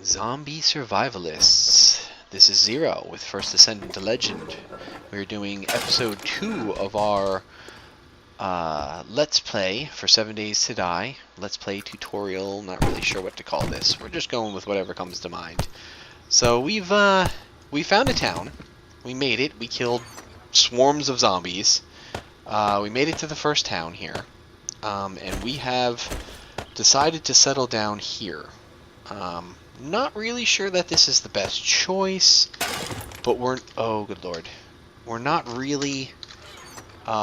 Zombie Survivalists. This is Zero with First Ascent into Legend. We're doing episode 2 of our Let's Play for 7 Days to Die. Let's Play tutorial, not really sure what to call this. We're just going with whatever comes to mind. So we found a town. We made it. We killed swarms of zombies. We made it to the first town here. And we have decided to settle down here. Not really sure that this is the best choice, but oh good lord, we're not really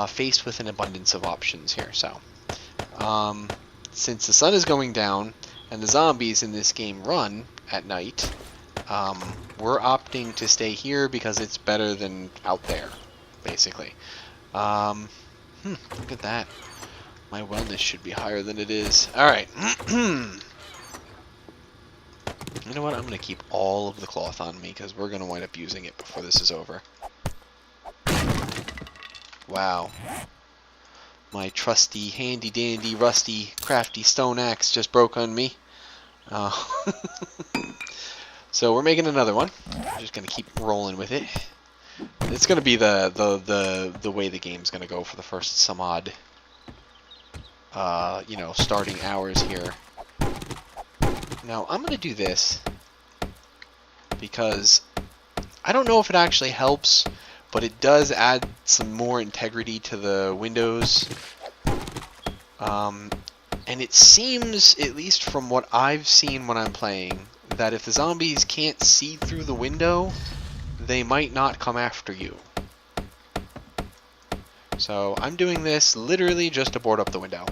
faced with an abundance of options here. So since the sun is going down and the zombies in this game run at night, we're opting to stay here because it's better than out there, basically. Look at that. My wellness should be higher than it is. Alright. You know what? I'm going to keep all of the cloth on me because we're going to wind up using it before this is over. Wow. My trusty, handy-dandy, rusty, crafty stone axe just broke on me. So we're making another one. I'm just going to keep rolling with it. It's going to be the way the game's going to go for the first some odd, starting hours here. Now, I'm going to do this because I don't know if it actually helps, but it does add some more integrity to the windows. And it seems, at least from what I've seen when I'm playing, that if the zombies can't see through the window, they might not come after you. So I'm doing this literally just to board up the window.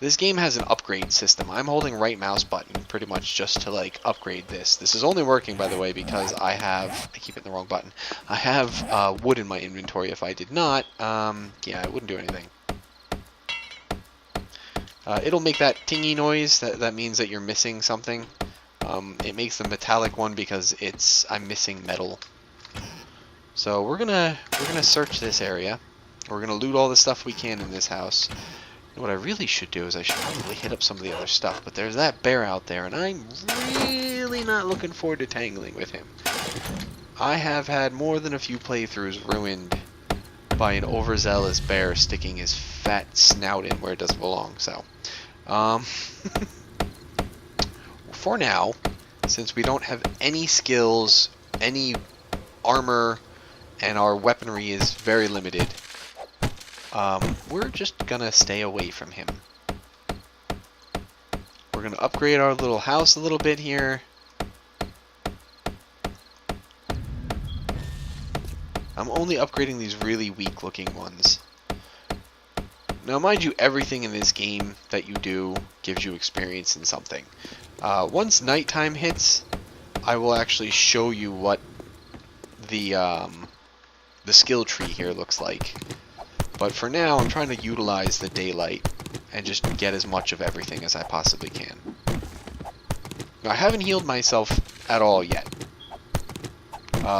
This game has an upgrade system. I'm holding right mouse button pretty much just to upgrade this. This is only working, by the way, because I keep hitting the wrong button. I have wood in my inventory. If I did not, yeah, it wouldn't do anything. It'll make that tingy noise. That means that you're missing something. It makes the metallic one because I'm missing metal. So we're gonna search this area. We're gonna loot all the stuff we can in this house. What I really should do is I should probably hit up some of the other stuff, but there's that bear out there, and I'm really not looking forward to tangling with him. I have had more than a few playthroughs ruined by an overzealous bear sticking his fat snout in where it doesn't belong, so. For now, since we don't have any skills, any armor, and our weaponry is very limited, we're just gonna stay away from him. We're gonna upgrade our little house a little bit here. I'm only upgrading these really weak looking ones. Now mind you, everything in this game that you do gives you experience in something. Once nighttime hits, I will actually show you what the skill tree here looks like. But for now, I'm trying to utilize the daylight and just get as much of everything as I possibly can. Now, I haven't healed myself at all yet.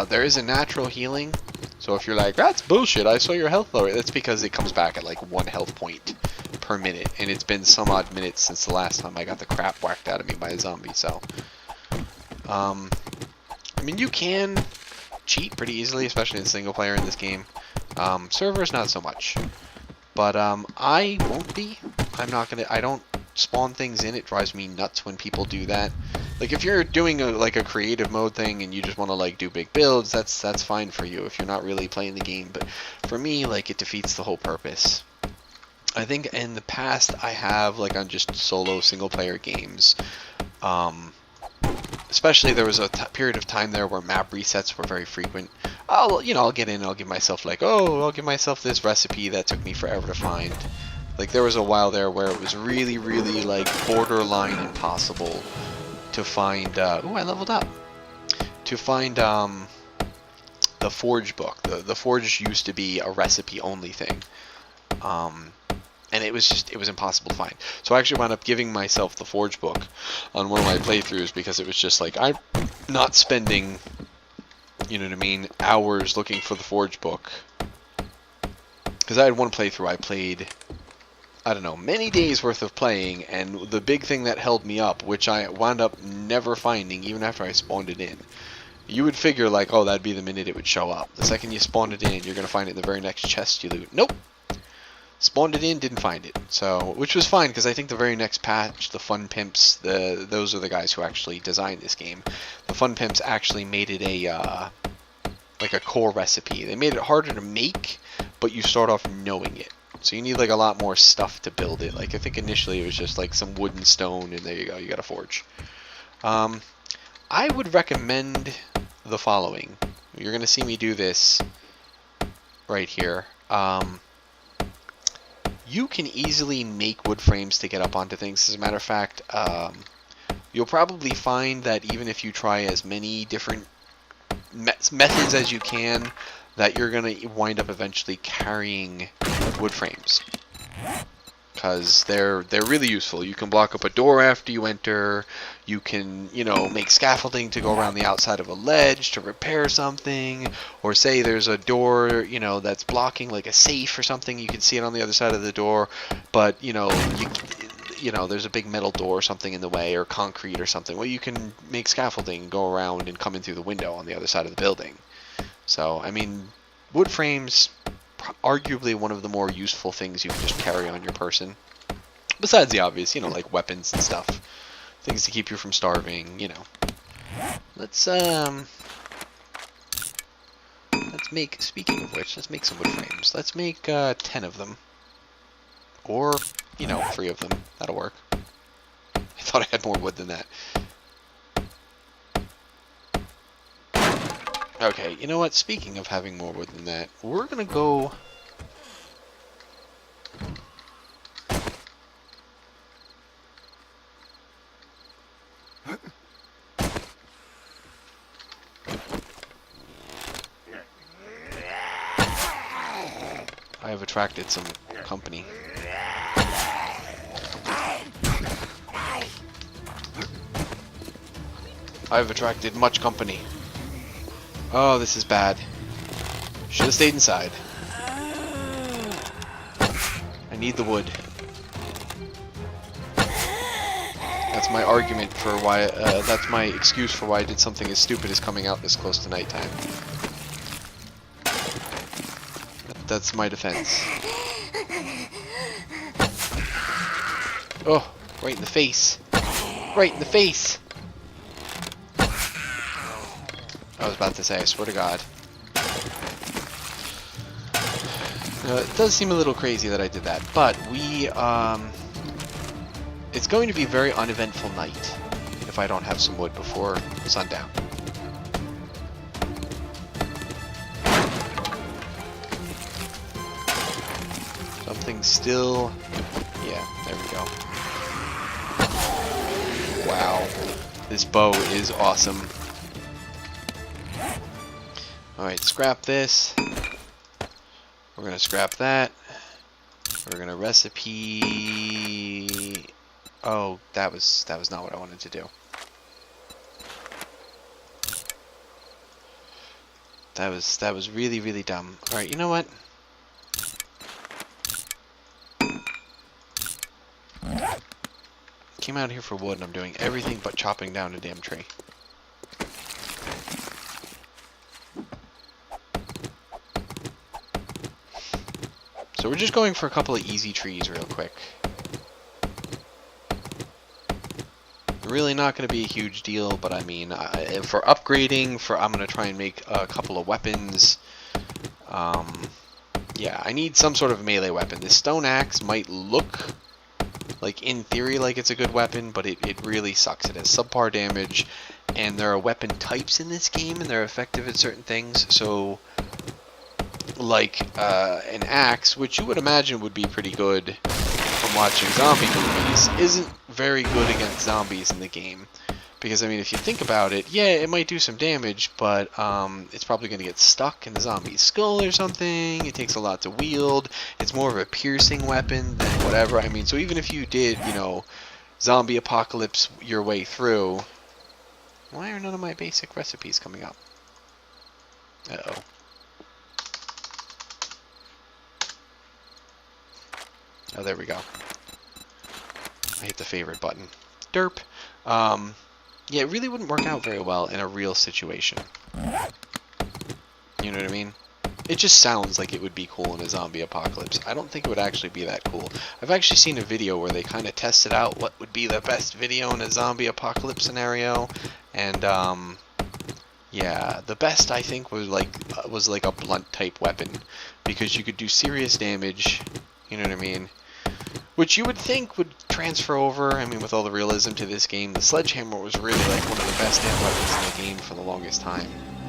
There is a natural healing, so if you're like, that's bullshit, I saw your health lower, that's because it comes back at like 1 health point per minute, and it's been some odd minutes since the last time I got the crap whacked out of me by a zombie, so. I mean, you can cheat pretty easily, especially in single player in this game. Servers, not so much. But, I won't be. I don't spawn things in. It drives me nuts when people do that. Like, if you're doing a creative mode thing and you just want to, do big builds, that's fine for you if you're not really playing the game. But for me, it defeats the whole purpose. I think in the past I have, on just solo single-player games, especially there was a period of time there where map resets were very frequent. I'll get in and I'll give myself I'll give myself this recipe that took me forever to find. There was a while there where it was really, really, borderline impossible to find, ooh, I leveled up. To find, the Forge book. The Forge used to be a recipe-only thing. And it was impossible to find. So I actually wound up giving myself the Forge book on one of my playthroughs because it was just I'm not spending, you know what I mean, hours looking for the Forge book. Because I had one playthrough I played I don't know, many days worth of playing, and the big thing that held me up, which I wound up never finding even after I spawned it in. You would figure like, oh, that'd be the minute it would show up. The second you spawned it in, you're gonna find it in the very next chest you loot. Nope. Spawned it in, didn't find it. So, which was fine because I think the very next patch, the Fun Pimps, those are the guys who actually designed this game. The Fun Pimps actually made it a like a core recipe. They made it harder to make, but you start off knowing it. So you need like a lot more stuff to build it. Like I think initially it was just like some wood and stone, and there you go, you got a forge. I would recommend the following. You're gonna see me do this right here. You can easily make wood frames to get up onto things. As a matter of fact, you'll probably find that even if you try as many different methods as you can, that you're going to wind up eventually carrying wood frames. Because they're really useful. You can block up a door after you enter. You can, you know, make scaffolding to go around the outside of a ledge to repair something. Or say there's a door, you know, that's blocking like a safe or something. You can see it on the other side of the door, but you know, there's a big metal door or something in the way, or concrete or something. Well, you can make scaffolding and go around and come in through the window on the other side of the building. So, I mean, wood frames, arguably one of the more useful things you can just carry on your person. Besides the obvious, you know, like weapons and stuff. Things to keep you from starving, you know. Let's make, speaking of which, let's make some wood frames. Let's make 10 of them. Or, you know, 3 of them. That'll work. I thought I had more wood than that. Okay, you know what? Speaking of having more wood than that, we're gonna go... I have attracted some company. I've attracted much company. Oh, this is bad. Should have stayed inside. I need the wood. That's my argument for why, that's my excuse for why I did something as stupid as coming out this close to nighttime. That's my defense. Oh, right in the face. Right in the face! I was about to say, I swear to God. It does seem a little crazy that I did that, but we, it's going to be a very uneventful night if I don't have some wood before sundown. Something still... Yeah, there we go. Wow. This bow is awesome. Alright, scrap this. We're gonna scrap that. We're gonna recipe... Oh, that was not what I wanted to do. That was really, really dumb. Alright, you know what? Came out here for wood and I'm doing everything but chopping down a damn tree. So we're just going for a couple of easy trees real quick. Really not going to be a huge deal, but I mean, for upgrading, I'm going to try and make a couple of weapons. Yeah, I need some sort of melee weapon. This stone axe might look, like, in theory, like it's a good weapon, but it really sucks. It has subpar damage, and there are weapon types in this game, and they're effective at certain things, so... like an axe, which you would imagine would be pretty good from watching zombie movies, isn't very good against zombies in the game. Because, I mean, if you think about it, yeah, it might do some damage, but it's probably going to get stuck in the zombie's skull or something. It takes a lot to wield. It's more of a piercing weapon than whatever. I mean, so even if you did, you know, zombie apocalypse your way through... Why are none of my basic recipes coming up? Uh-oh. Oh, there we go. I hit the favorite button. Derp. Yeah, it really wouldn't work out very well in a real situation. You know what I mean? It just sounds like it would be cool in a zombie apocalypse. I don't think it would actually be that cool. I've actually seen a video where they kind of tested out what would be the best video in a zombie apocalypse scenario, and yeah, the best I think was like a blunt type weapon, because you could do serious damage. You know what I mean? Which you would think would transfer over. I mean, with all the realism to this game, the sledgehammer was really like one of the best damn weapons in the game for the longest time.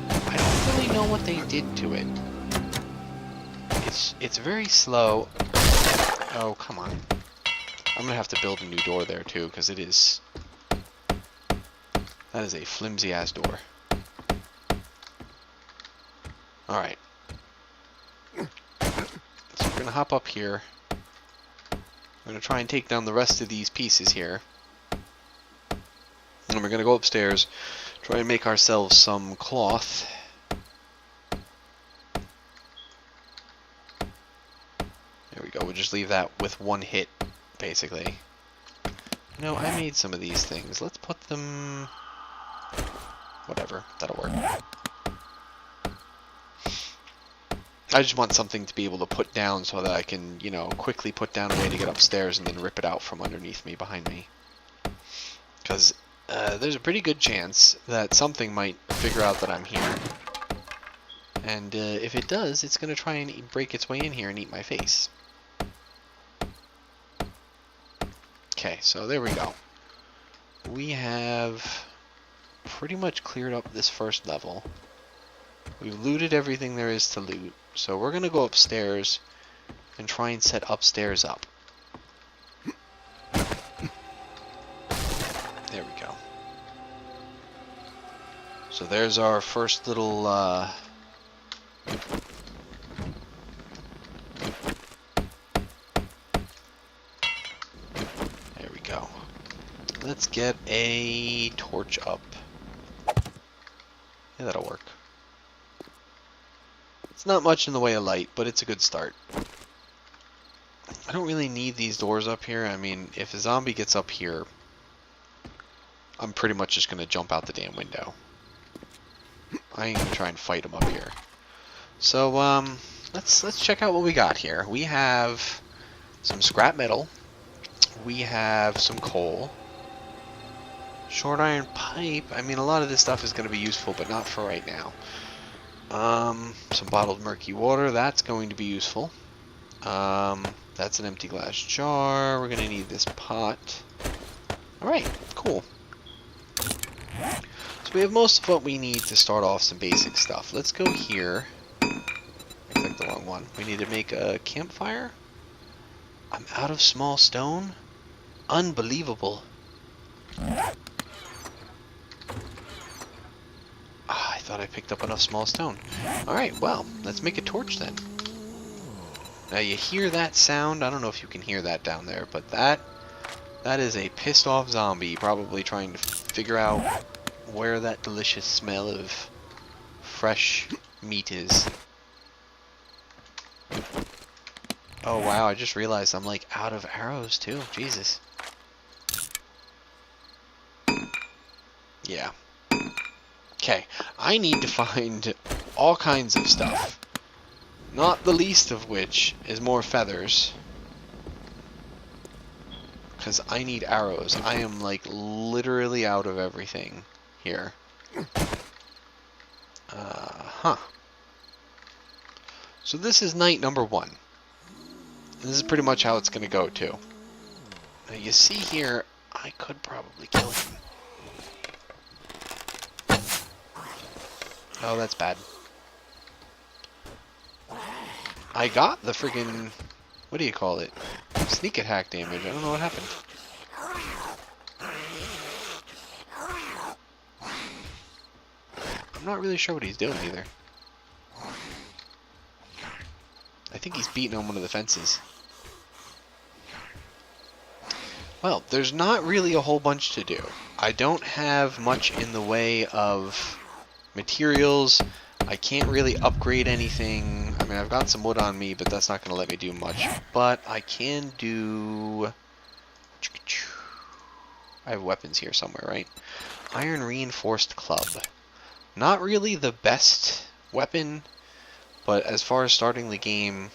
I don't really know what they did to it. It's very slow. Oh, come on. I'm gonna have to build a new door there too, because that is a flimsy ass door. Alright. So we're gonna hop up here. We're gonna try and take down the rest of these pieces here. And we're gonna go upstairs, try and make ourselves some cloth. There we go, we'll just leave that with one hit, basically. No, I made some of these things. Let's put them... whatever, that'll work. I just want something to be able to put down so that I can, you know, quickly put down a way to get upstairs and then rip it out from underneath me, behind me. Because there's a pretty good chance that something might figure out that I'm here. And if it does, it's going to try and break its way in here and eat my face. Okay, so there we go. We have pretty much cleared up this first level. We've looted everything there is to loot. So we're going to go upstairs and try and set upstairs up. There we go. So there's our first little... there we go. Let's get a torch up. Yeah, that'll work. It's not much in the way of light, but it's a good start. I don't really need these doors up here. I mean, if a zombie gets up here, I'm pretty much just going to jump out the damn window. I ain't going to try and fight him up here. So, let's check out what we got here. We have some scrap metal. We have some coal. Short iron pipe. I mean, a lot of this stuff is going to be useful, but not for right now. Some bottled murky water, that's going to be useful. That's an empty glass jar. We're going to need this pot. Alright, cool. So we have most of what we need to start off some basic stuff. Let's go here. I clicked the wrong one. We need to make a campfire. I'm out of small stone? Unbelievable. I thought I picked up enough small stone. Alright, well, let's make a torch then. Now you hear that sound? I don't know if you can hear that down there, but that is a pissed off zombie probably trying to figure out where that delicious smell of fresh meat is. Oh wow, I just realized I'm like out of arrows too. Jesus. Yeah. Okay, I need to find all kinds of stuff. Not the least of which is more feathers. Because I need arrows. I am like literally out of everything here. So this is night number 1. This is pretty much how it's going to go too. Now you see here, I could probably kill him. Oh, that's bad. I got the friggin... what do you call it? Sneak attack damage. I don't know what happened. I'm not really sure what he's doing either. I think he's beating on one of the fences. Well, there's not really a whole bunch to do. I don't have much in the way of materials. I can't really upgrade anything. I mean, I've got some wood on me, but that's not going to let me do much. But I can do... I have weapons here somewhere, right? Iron reinforced club. Not really the best weapon, but as far as starting the game,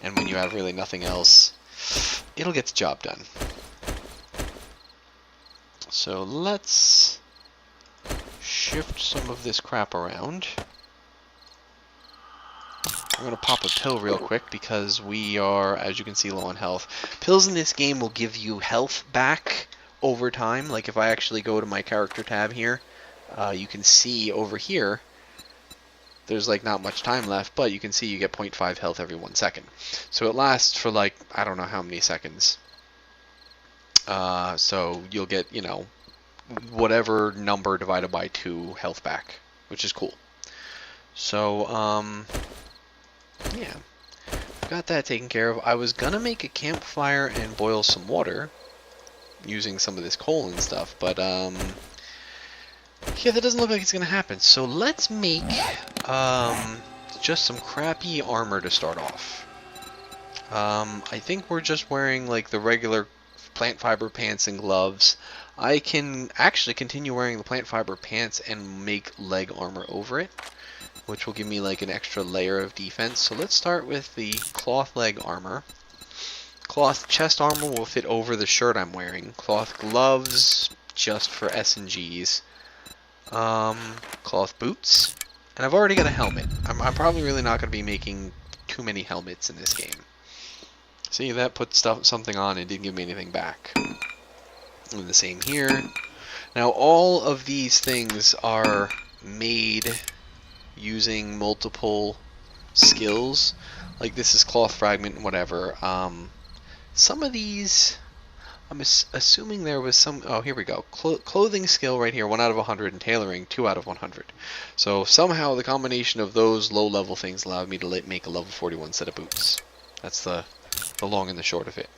and when you have really nothing else, it'll get the job done. So let's shift some of this crap around. I'm going to pop a pill real quick because we are, as you can see, low on health. Pills in this game will give you health back over time. Like if I actually go to my character tab here, you can see over here, there's like not much time left, but you can see you get 0.5 health every 1 second. So it lasts for like, I don't know how many seconds. So you'll get, you know, whatever number divided by 2 health back, which is cool. So, yeah, got that taken care of. I was gonna make a campfire and boil some water using some of this coal and stuff, but, yeah, that doesn't look like it's gonna happen. So let's make, just some crappy armor to start off. I think we're just wearing, like, the regular plant fiber pants and gloves. I can actually continue wearing the plant fiber pants and make leg armor over it, which will give me like an extra layer of defense. So let's start with the cloth leg armor. Cloth chest armor will fit over the shirt I'm wearing. Cloth gloves just for S&Gs. Cloth boots. And I've already got a helmet. I'm probably really not going to be making too many helmets in this game. See, that put something on and didn't give me anything back. And the same here. Now all of these things are made using multiple skills. Like this is cloth fragment and whatever. Some of these, I'm assuming there was some, oh here we go. Clothing skill right here, 1 out of 100, and tailoring 2 out of 100. So somehow the combination of those low level things allowed me to make a level 41 set of boots. That's the long and the short of it.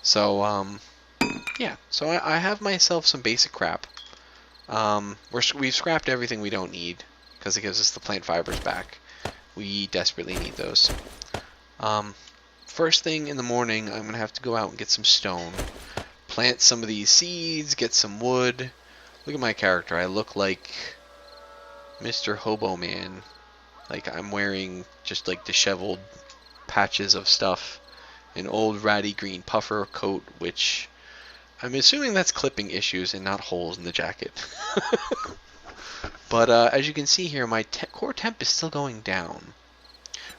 So, yeah, so I have myself some basic crap. We've scrapped everything we don't need because it gives us the plant fibers back. We desperately need those. First thing in the morning, I'm going to have to go out and get some stone, plant some of these seeds, get some wood. Look at my character. I look like Mr. Hobo Man. Like I'm wearing just like disheveled patches of stuff. An old ratty green puffer coat, which I'm assuming that's clipping issues and not holes in the jacket. But as you can see here, my core temp is still going down,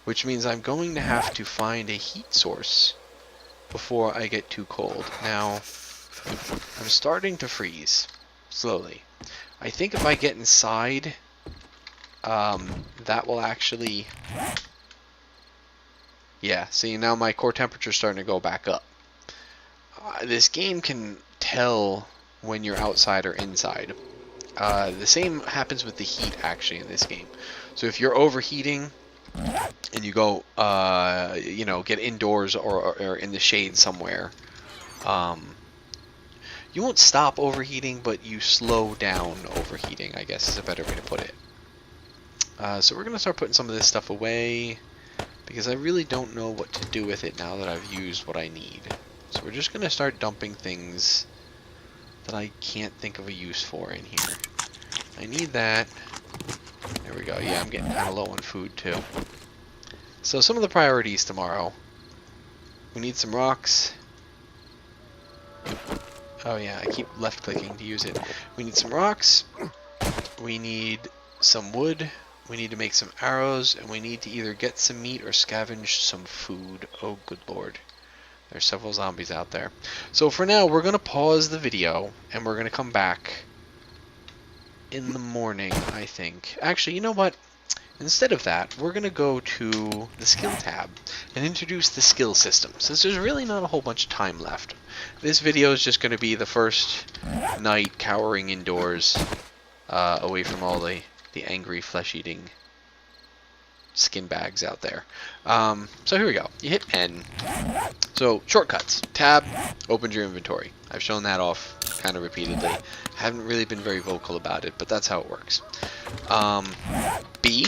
which means I'm going to have to find a heat source before I get too cold. Now, I'm starting to freeze slowly. I think if I get inside, that will actually... Yeah, see, now my core temperature is starting to go back up. This game can tell when you're outside or inside. The same happens with the heat, actually, in this game. So if you're overheating and you go, you know, get indoors or in the shade somewhere, you won't stop overheating, but you slow down overheating, I guess is a better way to put it. So we're going to start putting some of this stuff away, because I really don't know what to do with it now that I've used what I need. So we're just going to start dumping things that I can't think of a use for in here. I need that. There we go. Yeah, I'm getting kind of low on food too. So some of the priorities tomorrow. We need some rocks. Oh yeah, I keep left clicking to use it. We need some rocks. We need some wood. We need to make some arrows, and we need to either get some meat or scavenge some food. Oh, good lord. There's several zombies out there. So for now, we're going to pause the video, and we're going to come back in the morning, I think. Actually, you know what? Instead of that, we're going to go to the skill tab and introduce the skill system, since there's really not a whole bunch of time left. This video is just going to be the first night cowering indoors, away from all the angry flesh-eating skin bags out there. So here we go. You hit N. So shortcuts. Tab opens your inventory. I've shown that off kind of repeatedly. Haven't really been very vocal about it, but that's how it works. B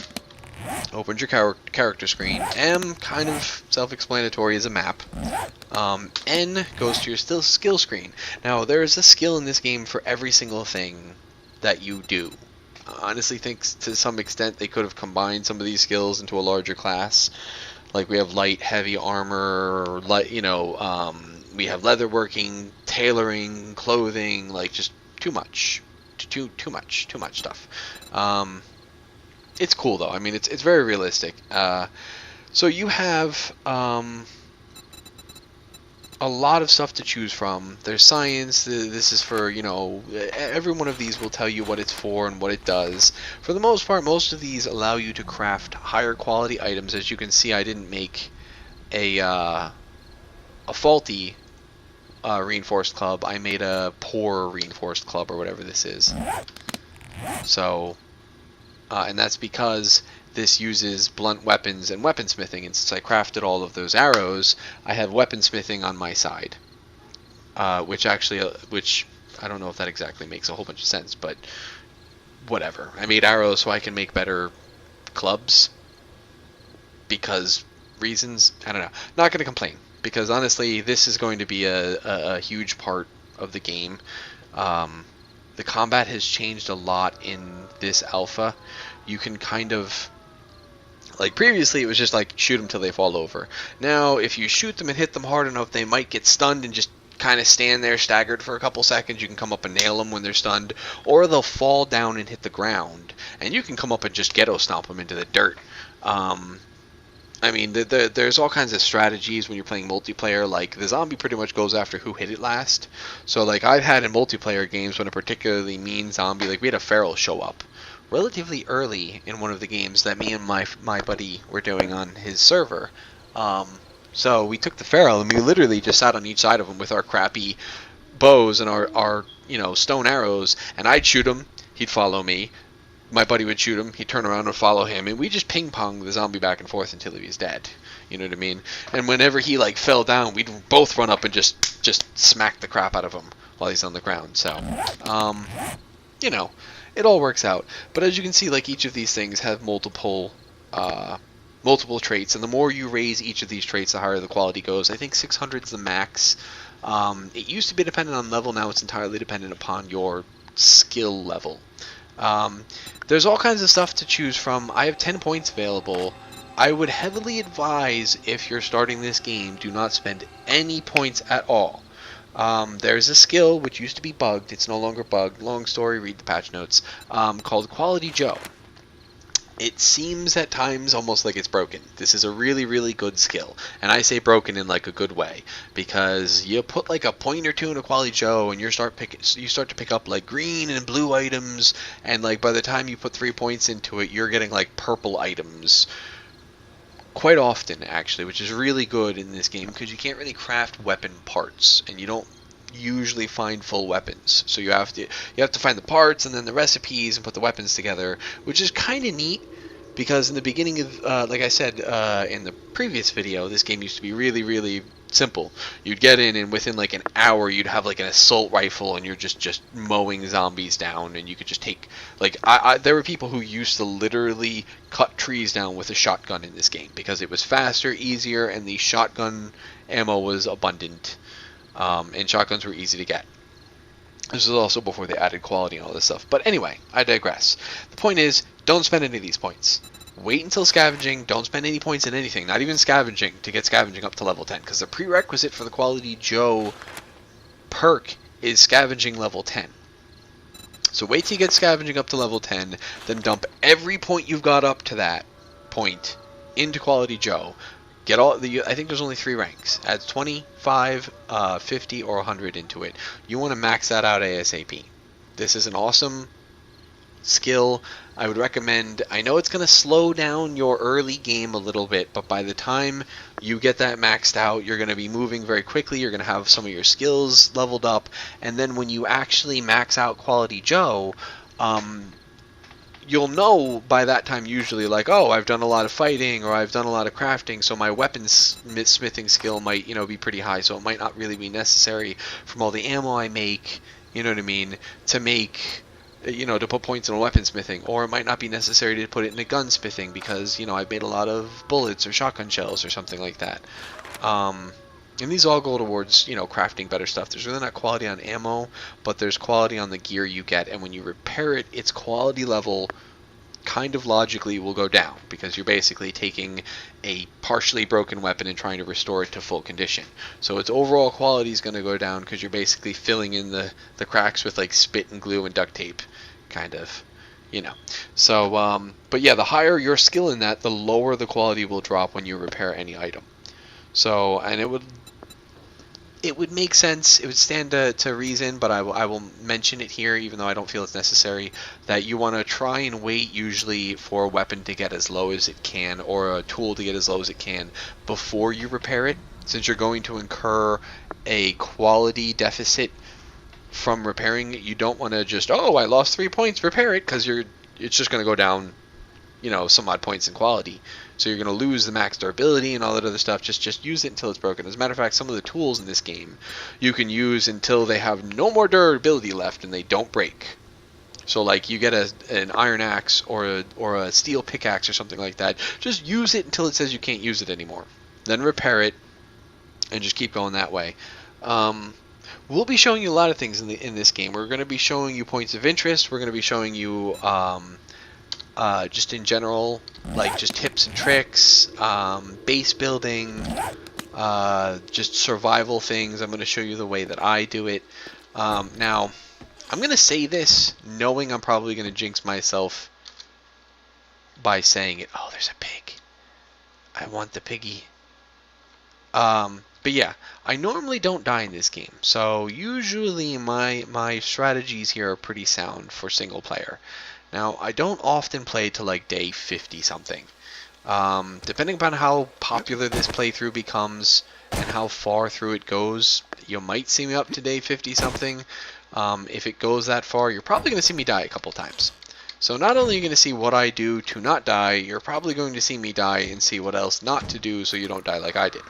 opens your character screen. M, kind of self-explanatory, is a map. N goes to your skill screen. Now, there is a skill in this game for every single thing that you do. I honestly think to some extent they could have combined some of these skills into a larger class. Like we have light, heavy armor, light, we have leatherworking, tailoring, clothing, like just too much stuff. It's cool though. I mean, it's very realistic. So you have a lot of stuff to choose from. There's science. This is for, every one of these will tell you what it's for and what it does. For the most part, most of these allow you to craft higher quality items. As you can see, I didn't make a faulty reinforced club. I made a poor reinforced club, or whatever this is. So, and that's because this uses blunt weapons and weaponsmithing, and since I crafted all of those arrows, I have weaponsmithing on my side, which I don't know if that exactly makes a whole bunch of sense, but whatever. I made arrows so I can make better clubs, because reasons, I don't know. Not going to complain, because honestly, this is going to be a huge part of the game. The combat has changed a lot in this alpha. You can kind of, like previously it was just like shoot them till they fall over. Now if you shoot them and hit them hard enough, they might get stunned and just kind of stand there staggered for a couple seconds. You can come up and nail them when they're stunned, or they'll fall down and hit the ground, and you can come up and just ghetto stomp them into the dirt. I mean, there's all kinds of strategies when you're playing multiplayer. Like, the zombie pretty much goes after who hit it last. So, like, I've had in multiplayer games when a particularly mean zombie, like, we had a feral show up relatively early in one of the games that me and my buddy were doing on his server. So we took the feral and we literally just sat on each side of him with our crappy bows and our stone arrows, and I'd shoot him, he'd follow me. My buddy would shoot him, he'd turn around and follow him, and we just ping-pong the zombie back and forth until he was dead. You know what I mean? And whenever he, like, fell down, we'd both run up and just smack the crap out of him while he's on the ground. So, it all works out. But as you can see, like, each of these things have multiple traits, and the more you raise each of these traits, the higher the quality goes. I think 600 is the max. It used to be dependent on level, now it's entirely dependent upon your skill level. There's all kinds of stuff to choose from. I have 10 points available. I would heavily advise, if you're starting this game, do not spend any points at all. There's a skill which used to be bugged, it's no longer bugged, long story, read the patch notes, called Quality Joe. It seems at times almost like it's broken. This is a really, really good skill. And I say broken in like a good way, because you put like a point or two in a Quality Joe and you start to pick up like green and blue items, and like by the time you put 3 points into it, you're getting like purple items quite often, actually, which is really good in this game because you can't really craft weapon parts, and you don't usually find full weapons, so you have to find the parts and then the recipes and put the weapons together, which is kind of neat, because in the beginning of like I said in the previous video, this game used to be really, really simple. You'd get in and within like an hour you'd have like an assault rifle and you're just mowing zombies down, and you could just take like there were people who used to literally cut trees down with a shotgun in this game because it was faster, easier, and the shotgun ammo was abundant. And shotguns were easy to get. This was also before they added quality and all this stuff. But anyway, I digress. The point is, don't spend any of these points. Wait until scavenging. Don't spend any points in anything, not even scavenging, to get scavenging up to level 10. Because the prerequisite for the Quality Joe perk is scavenging level 10. So wait till you get scavenging up to level 10, then dump every point you've got up to that point into Quality Joe. Get all the. I think there's only 3 ranks. Add 25, 50, or 100 into it. You want to max that out ASAP. This is an awesome skill. I would recommend. I know it's going to slow down your early game a little bit, but by the time you get that maxed out, you're going to be moving very quickly. You're going to have some of your skills leveled up, and then when you actually max out Quality Joe, you'll know by that time usually, like, oh, I've done a lot of fighting or I've done a lot of crafting, so my weaponsmithing skill might, be pretty high, so it might not really be necessary from all the ammo I make, you know what I mean, to make to put points in a weaponsmithing, or it might not be necessary to put it in a gunsmithing because, I've made a lot of bullets or shotgun shells or something like that. And these all go towards, crafting better stuff. There's really not quality on ammo, but there's quality on the gear you get, and when you repair it, its quality level kind of logically will go down because you're basically taking a partially broken weapon and trying to restore it to full condition. So its overall quality is going to go down because you're basically filling in the cracks with like spit and glue and duct tape, kind of, So, but yeah, the higher your skill in that, the lower the quality will drop when you repair any item. So, and it would make sense, it would stand to reason, but I will mention it here, even though I don't feel it's necessary, that you want to try and wait usually for a weapon to get as low as it can, or a tool to get as low as it can, before you repair it, since you're going to incur a quality deficit from repairing it. You don't want to just, I lost 3 points, repair it, because it's just going to go down, some odd points in quality. So you're going to lose the max durability and all that other stuff. Just use it until it's broken. As a matter of fact, some of the tools in this game you can use until they have no more durability left and they don't break. So like you get an iron axe or a steel pickaxe or something like that. Just use it until it says you can't use it anymore. Then repair it and just keep going that way. We'll be showing you a lot of things in this game. We're going to be showing you points of interest. We're going to be showing you just in general, like just tips and tricks, base building, just survival things. I'm going to show you the way that I do it. Now, I'm going to say this knowing I'm probably going to jinx myself by saying it. Oh, there's a pig. I want the piggy. But yeah, I normally don't die in this game. So usually my strategies here are pretty sound for single player. Now, I don't often play to like day 50 something. Depending upon how popular this playthrough becomes and how far through it goes, you might see me up to day 50 something. If it goes that far, you're probably going to see me die a couple times. So not only are you going to see what I do to not die, you're probably going to see me die and see what else not to do so you don't die like I did.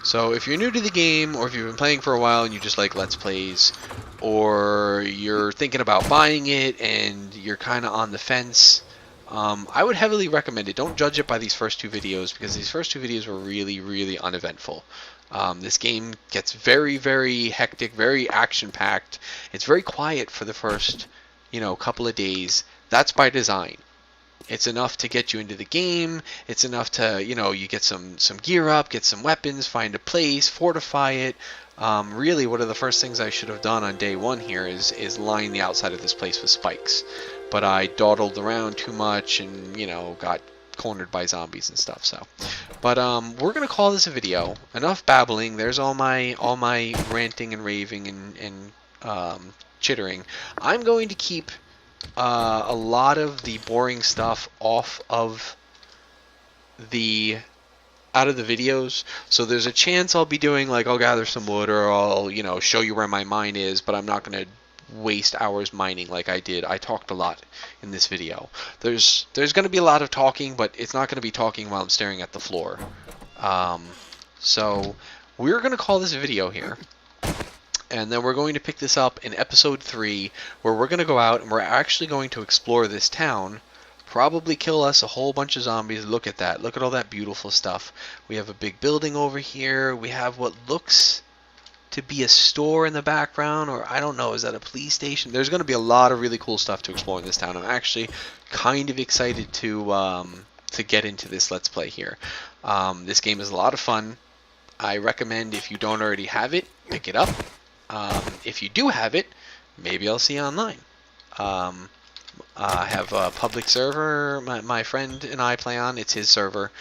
So if you're new to the game, or if you've been playing for a while and you just like Let's Plays, or you're thinking about buying it and you're kind of on the fence, I would heavily recommend it. Don't judge it by these first 2 videos, because these first 2 videos were really, really uneventful. This game gets very, very hectic, very action-packed. It's very quiet for the first, couple of days. That's by design. It's enough to get you into the game. It's enough to, you get some gear up, get some weapons, find a place, fortify it. Really, one of the first things I should have done on day 1 here is line the outside of this place with spikes. But I dawdled around too much and, got cornered by zombies and stuff. So, but we're gonna call this a video. Enough babbling. There's all my ranting and raving and chittering. I'm going to keep a lot of the boring stuff out of the videos. So there's a chance I'll be doing like I'll gather some wood, or I'll show you where my mine is, but I'm not going to waste hours mining like I did. I talked a lot in this video. There's going to be a lot of talking, but it's not going to be talking while I'm staring at the floor. So we're going to call this a video here. And then we're going to pick this up in episode 3, where we're going to go out and we're actually going to explore this town, probably kill us a whole bunch of zombies. Look at that. Look at all that beautiful stuff. We have a big building over here. We have what looks to be a store in the background, or I don't know, is that a police station? There's going to be a lot of really cool stuff to explore in this town. I'm actually kind of excited to get into this Let's Play here. This game is a lot of fun. I recommend, if you don't already have it, pick it up. If you do have it, maybe I'll see you online. I have a public server my friend and I play on. It's his server.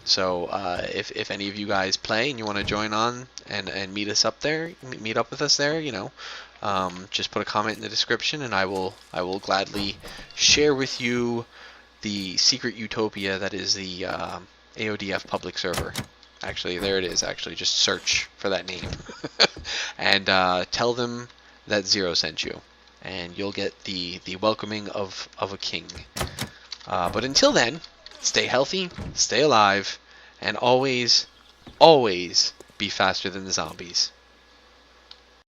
So if any of you guys play and you want to join on and meet us up there, meet up with us there, just put a comment in the description, and I will gladly share with you the secret utopia that is the AODF public server. Actually, there it is. Actually, just search for that name and tell them that Zero sent you, and you'll get the welcoming of a king. But until then, stay healthy, stay alive, and always be faster than the zombies.